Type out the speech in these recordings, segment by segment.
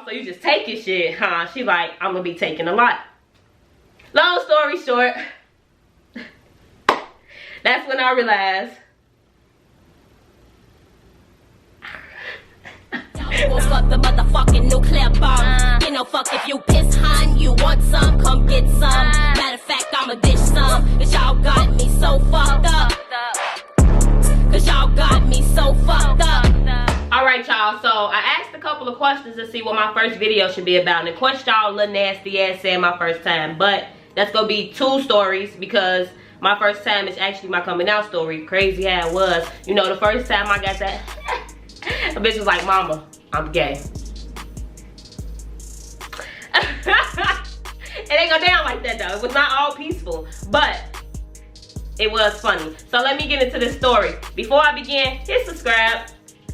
so you just taking shit, huh? She like, I'm gonna be taking a lot. Long story short, that's when I realized. Fuck the motherfucking nuclear bomb. You know, fuck if you piss, hun, you want some, come get some. Matter of fact, I'ma dish some. Cause y'all got me so fucked up. Cause y'all got me so fucked up. Alright, y'all, so I asked a couple of questions to see what my first video should be about. And of course, y'all little nasty ass said my first time. But that's gonna be 2 stories because my first time is actually my coming out story. Crazy how it was. You know, the first time I got that, a bitch was like, mama, I'm gay. It ain't go down like that though. It was not all peaceful, but it was funny. So let me get into this story. Before I begin, hit subscribe.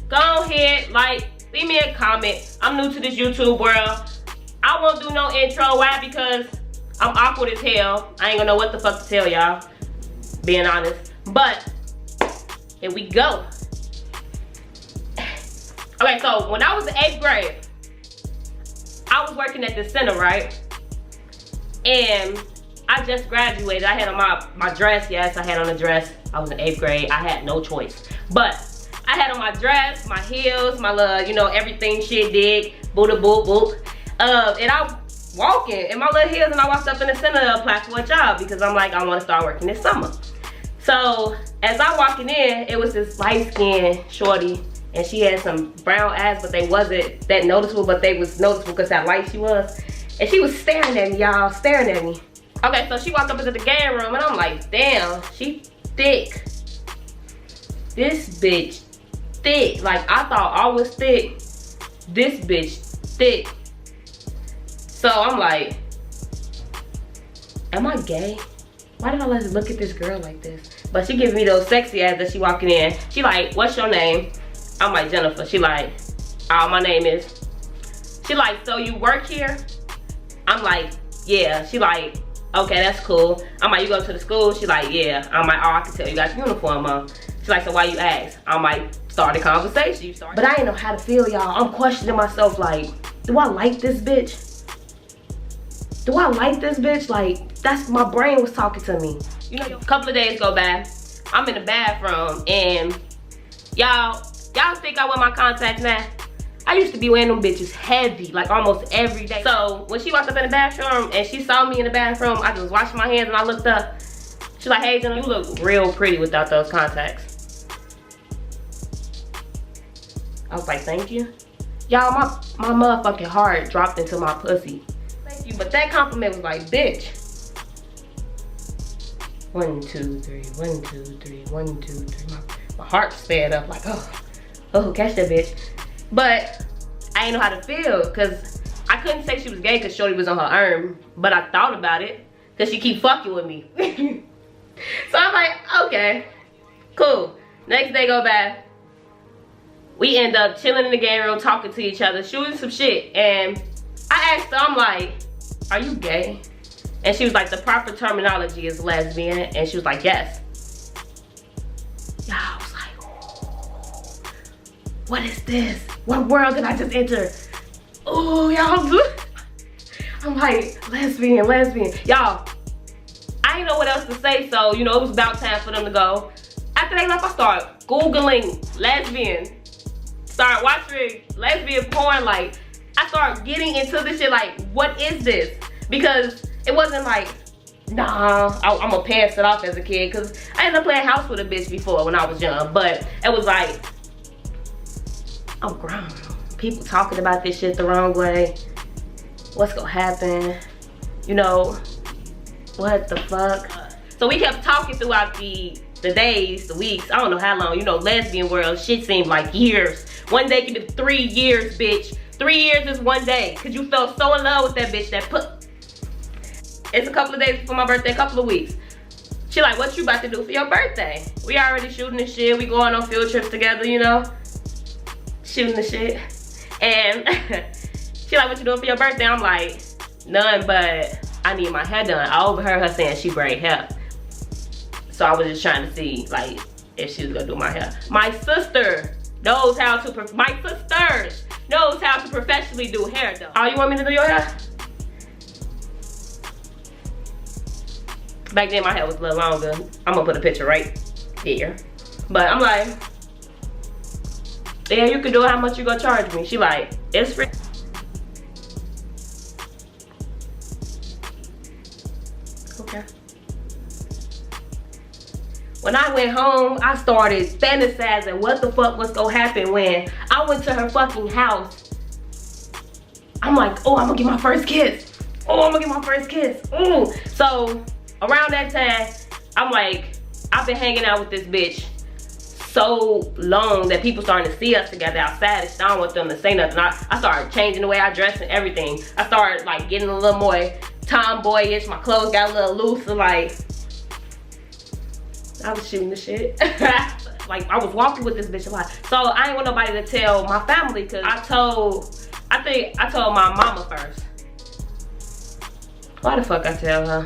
Go ahead, like, leave me a comment. I'm new to this YouTube world. I won't do no intro. Why? Because I'm awkward as hell. I ain't gonna know what the fuck to tell y'all, being honest. But here we go. Okay, so when I was in 8th grade, I was working at the center, right? And I just graduated. I had on my dress. Yes, I had on a dress. I was in 8th grade. I had no choice. But I had on my dress, my heels, my little, you know, everything shit did. Boop, boop, boop. And I walking in my little heels, and I walked up in the center to apply for a job because I'm like, I want to start working this summer. So as I walking in, it was this light-skinned shorty. And she had some brown eyes, but they wasn't that noticeable, but they was noticeable because how light she was. And she was staring at me, y'all, staring at me. Okay, so she walked up into the game room, and I'm like, damn, she thick. This bitch thick. Like, I thought I was thick. This bitch thick. So I'm like, am I gay? Why did I let her look at this girl like this? But she giving me those sexy ass that she walking in. She like, what's your name? I'm like, Jennifer. She like, oh, my name is. She like, so you work here? I'm like, yeah. She like, okay, that's cool. I'm like, you go to the school? She like, yeah. I'm like, oh, I can tell you got your uniform on. She like, so why you ask? I'm like, start a conversation. But I ain't know how to feel, y'all. I'm questioning myself like, do I like this bitch? Do I like this bitch? Like, that's, my brain was talking to me. You know, a couple of days go by. I'm in the bathroom and y'all think I wear my contacts now? I used to be wearing them bitches heavy, like almost every day. So when she walked up in the bathroom and she saw me in the bathroom, I just was washing my hands and I looked up. She's like, hey, Jenna, you look real pretty without those contacts. I was like, thank you. Y'all, my motherfucking heart dropped into my pussy. Thank you, but that compliment was like, bitch. 1, 2, 3, 1, 2, 3, 1, 2, 3. My heart sped up like, oh, catch that bitch. But I didn't know how to feel because I couldn't say she was gay because shorty was on her arm, but I thought about it because she keep fucking with me. So I'm like, okay, cool. Next day go by. We end up chilling in the game room, talking to each other, shooting some shit. And I asked her, I'm like, are you gay? And she was like, the proper terminology is lesbian. And she was like, yes. Y'all, I was like, oh, what is this? What world did I just enter? Oh, y'all. I'm like, lesbian. Y'all, I didn't know what else to say. So, you know, it was about time for them to go. After they left, I started Googling lesbian. Started watching lesbian porn. Like, I started getting into this shit. Like, what is this? Because it wasn't like, nah, I'm gonna pass it off as a kid. Because I ended up playing house with a bitch before when I was young. But it was like, I'm grown. People talking about this shit the wrong way. What's gonna happen? You know, what the fuck? So we kept talking throughout the days, the weeks, I don't know how long. You know, lesbian world, shit seemed like years. One day could be 3 years, bitch. 3 years is one day. Cause you fell so in love with that bitch that put. It's a couple of days before my birthday, a couple of weeks. She like, what you about to do for your birthday? We already shooting the shit. We going on field trips together, you know? Shooting the shit. And she like, what you doing for your birthday? I'm like, none, but I need my hair done. I overheard her saying she braid hair. So I was just trying to see, like, if she was gonna do my hair. My sister knows how to, my sisters knows how to professionally do hair though. Oh, you want me to do your hair? Back then my hair was a little longer. I'm gonna put a picture right here. But I'm like, yeah, you can do it. How much you gonna charge me? She like, it's free. Okay. When I went home, I started fantasizing what the fuck was gonna happen when I went to her fucking house. I'm like, oh, I'm gonna get my first kiss. Oh, I'm gonna get my first kiss. Ooh. So around that time, I'm like, I've been hanging out with this bitch so long that people starting to see us together outside. I don't want them to say nothing. I started changing the way I dress and everything. I started like getting a little more tomboyish. My clothes got a little looser. Like, I was shooting the shit. Like, I was walking with this bitch a lot. So I ain't want nobody to tell my family, because I told my mama first. Why the fuck I tell her?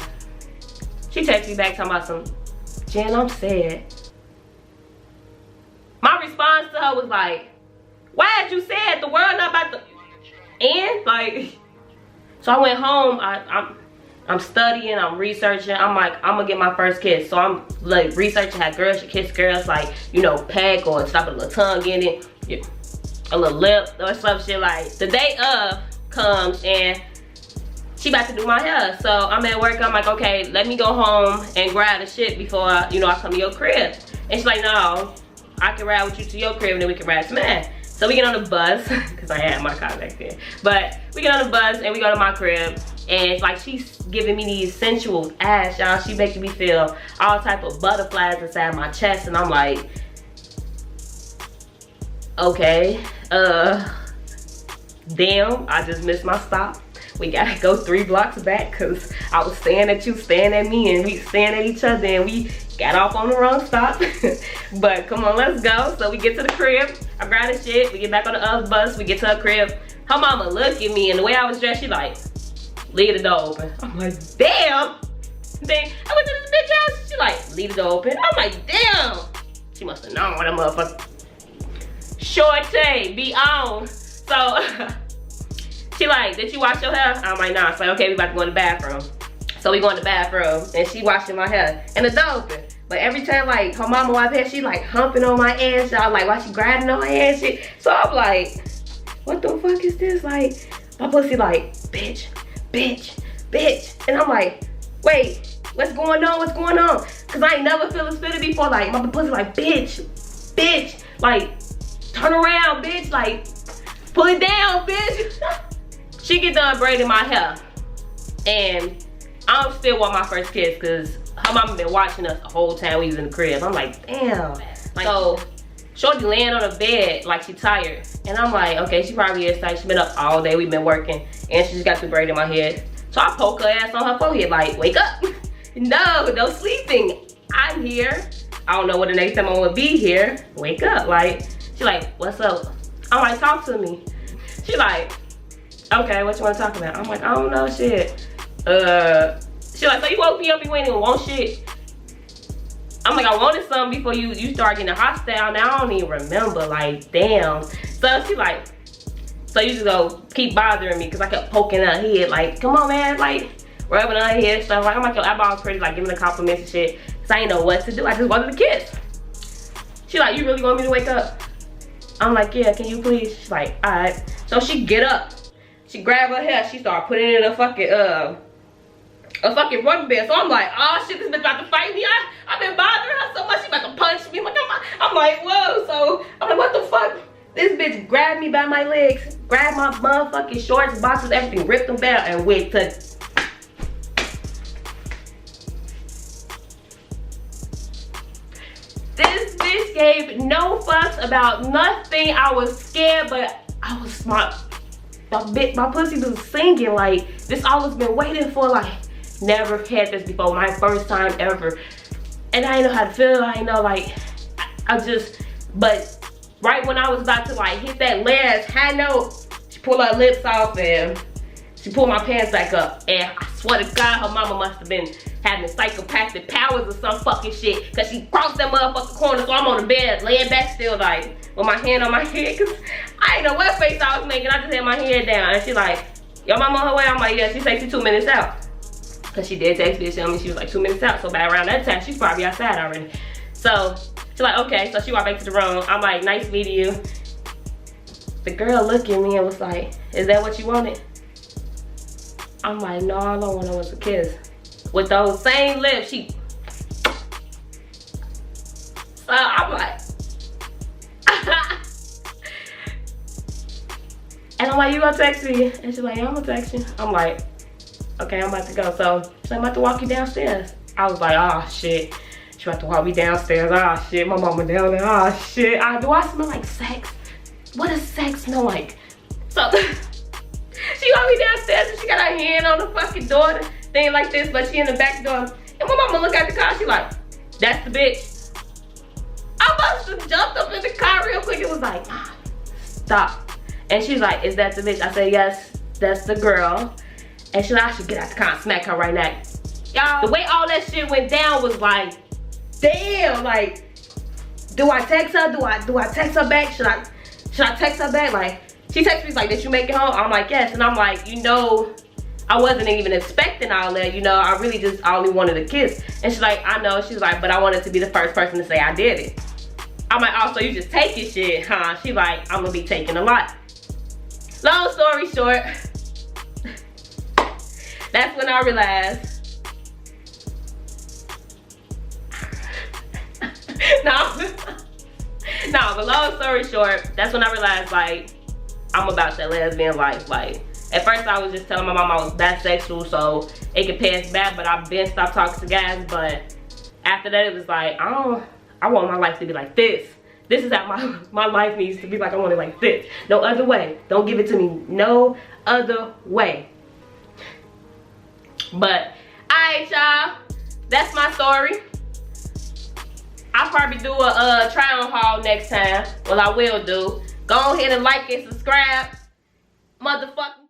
She texted me back talking about some, Jen, I'm sad. My response to her was like, why did you say it? The world not about to end? Like, so I went home, I'm studying, I'm researching. I'm like, I'm gonna get my first kiss. So I'm like researching how girls should kiss girls, like, you know, peck or stop a little tongue in it, a little lip or some shit. Like, the day of comes and she about to do my hair. So I'm at work, I'm like, okay, let me go home and grab the shit before, I come to your crib. And she's like, no, I can ride with you to your crib and then we can ride some ass. So we get on the bus, because I had my car back then. But we get on the bus and we go to my crib. And it's like she's giving me these sensual ass, y'all. She making me feel all type of butterflies inside my chest. And I'm like, okay, damn, I just missed my stop. We gotta go 3 blocks back, because I was staring at you, staring at me, and we staring at each other, and we got off on the wrong stop. But come on, let's go. So we get to the crib, I grab the shit, we get back on the other bus, we get to her crib. Her mama look at me, and the way I was dressed, she like, leave the door open. I'm like, damn. Then I went to this bitch house, she like, leave the door open. I'm like, damn. She must have known what a motherfucker. Shorty, be on. So, she like, did you wash your hair? I'm like, nah. It's like, okay, we about to go in the bathroom. So we go in the bathroom, and she washing my hair, and the door open. But every time, like, her mama wipe hair, she like humping on my ass, y'all. Like, why she grinding on my ass shit? So I'm like, what the fuck is this? Like, my pussy like, bitch, bitch, bitch. And I'm like, wait, what's going on? What's going on? Cause I ain't never feel this feeling before. Like, my pussy like, bitch, bitch. Like, turn around, bitch. Like, pull it down, bitch. She get done braiding my hair. And I don't still want my first kiss, cause her mama been watching us the whole time we was in the crib. I'm like, damn. Like, so, shorty laying on the bed like she tired. And I'm like, okay, she probably is tired. She been up all day, we've been working. And she just got through braiding my head. So I poke her ass on her forehead like, wake up. No sleeping. I'm here. I don't know what the next time I'm gonna be here. Wake up. Like, she like, what's up? I'm like, talk to me. She like, okay, what you wanna talk about? I'm like, I don't know shit. She like, so you woke me up, you ain't even want shit. I'm like, I wanted something before you start getting hostile. Now I don't even remember, like, damn. So she like, so you just go keep bothering me, because I kept poking her head, like, come on, man, like, rubbing her head, stuff. Like, I'm like, your eyeballs pretty, like, giving her compliments and shit. So I didn't know what to do. I just wanted to kiss. She like, you really want me to wake up? I'm like, yeah, can you please? She's like, all right. So she get up. She grab her hair. She start putting it in a fucking rubber band. So I'm like, oh shit, this bitch about to fight me. I've been bothering her so much. She about to punch me. I'm like, whoa. So I'm like, what the fuck? This bitch grabbed me by my legs, grabbed my motherfucking shorts, boxes, everything, ripped them down, and went to. This bitch gave no fucks about nothing. I was scared, but I was smart. My pussy was singing. Like, this all I've been waiting for. Like, never had this before. My first time ever. And I didn't know how to feel. I didn't know, like, but right when I was about to, like, hit that last high note, she pulled her lips off and she pulled my pants back up. And I swear to God, her mama must have been having psychopathic powers or some fucking shit. Cause she crossed that motherfucking corner, so I'm on the bed, laying back still, like, with my hand on my head. Cause I didn't know what face I was making. I just had my head down. And she like, your mama on her way? I'm like, yeah, she said she's 2 minutes out. Cause she did text me and tell me she was like 2 minutes out. So by around that time, she's probably outside already. So she's like, okay. So she walked back to the room. I'm like, nice meeting you. The girl looked at me and was like, is that what you wanted? I'm like, no, all I wanted was a kiss. With those same lips, she. So I'm like, and I'm like, you gonna text me? And she's like, yeah, I'm gonna text you. I'm like, okay, I'm about to go. So she's like, I'm about to walk you downstairs. I was like, oh shit. She about to walk me downstairs. Oh shit, my mama down there. Oh shit. Do I smell like sex? What does sex smell like? So she walked me downstairs and she got her hand on the fucking door, thing like this, but she in the back door. And my mama look at the car, she like, that's the bitch. I must have jumped up in the car real quick. It was like, stop. And she's like, is that the bitch? I said, yes, that's the girl. And she's like, I should get out the car and smack her right now. Y'all, the way all that shit went down was like, damn, like, do I text her? Do I text her back? Should I text her back? Like, she texted me like, did you make it home? I'm like, yes. And I'm like, you know, I wasn't even expecting all that, you know, I really just only wanted a kiss. And she's like, I know. She's like, but I wanted to be the first person to say I did it. I'm like, oh, so you just taking shit, huh? She's like, I'm gonna be taking a lot. Long story short, that's when I realized, no, but long story short, that's when I realized, like, I'm about that lesbian life. Like, at first I was just telling my mom I was bisexual so it could pass back, but I've been stopped talking to guys. But after that, it was like, I want my life to be like this. This is how my life needs to be. Like, I want it like this. No other way. Don't give it to me no other way. But, alright, y'all. That's my story. I'll probably do a try-on haul next time. Well, I will do. Go ahead and like and subscribe. Motherfucking